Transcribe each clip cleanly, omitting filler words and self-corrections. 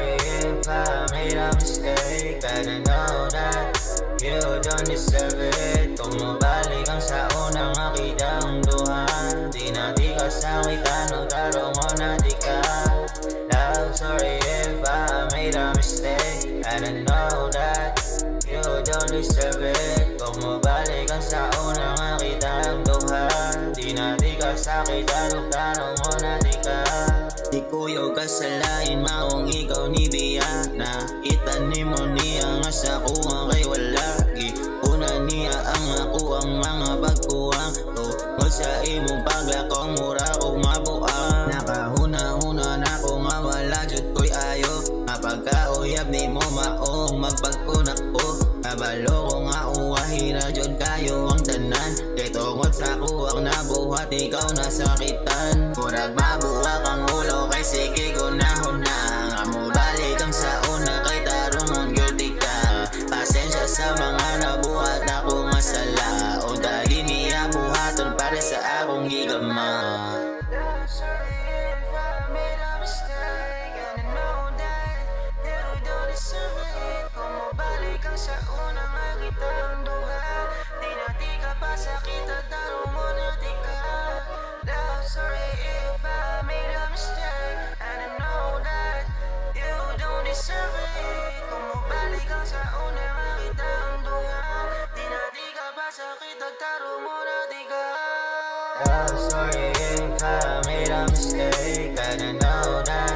sorry if I made a mistake. Gotta know that you don't deserve it. Kung mabalik ang sa unang makitang duha, di ka sa'kin tanong tarong mo na di ka. Love, sorry if I made a mistake. Gotta know that you don't deserve it. Kung mabalik ang sa unang makitang duha, di ka sa'kin tanong mo na di ka. Di kuyo kasalain maong ikaw ni Bia. Nakita ni mo niya nga sa kuwang kay wala. Una niya ang ako ang mga pagkuwang tungkol sa imong paglakong mura kong mabuang. Nakahuna-huna na ko nga wala jud ko'y ayo. Mapagkauyab ni mo maong magpagkunak ko. Kabalo ko nga uwahi na jud kayo ang tanan. Kay tungkol sa kuwang nabuhat ikaw nasakitan. Murag mabuwak ang ulo kay sige gunahon na. Nga mo balik ang sa una kay tarungon guilty ka. Pasensya sa mga nabuhat ako nga sala. O dali niya buhaton para sa akong gigama. Sorry if I made a mistake. And I know that you don't deserve it. Kung mabalik ang sa unang makitang duha, di ka pa sakit at tarong mo na di ka. Love, sorry if I made a mistake. And I know that you don't deserve it. Kung mabalik ang sa unang makitang duha, di ka pa sakit at tarong mo na di ka. Love, sorry if I made a mistake. Gotta know that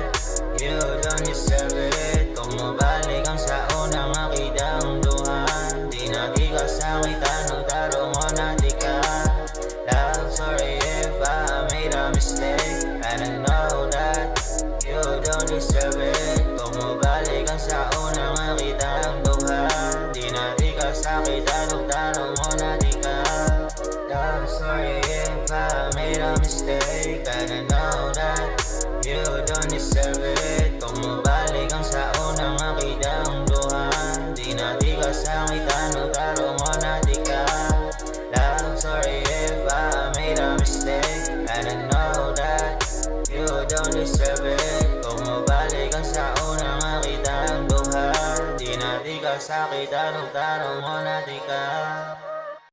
you don't deserve it. Kung mabalik ang sa unang makitang duha, di ka sa'kin tanong tarong mo na di ka. Love, sorry if I made a mistake. Gotta know that you don't deserve it. Kung mabalik ang sa unang makitang duha, di ka sa'kin tanong mo na di ka. Love, sorry if I made a mistake. Gotta know that you don't deserve it. Kung mabalik ang sa unang makitang duha, di ka sa'kin tanong mo na di ka. Love, sorry if I made a mistake. Gotta know that you don't deserve it. Kung mabalik ang sa unang makitang duha, di ka sa'kin tanong mo na di ka.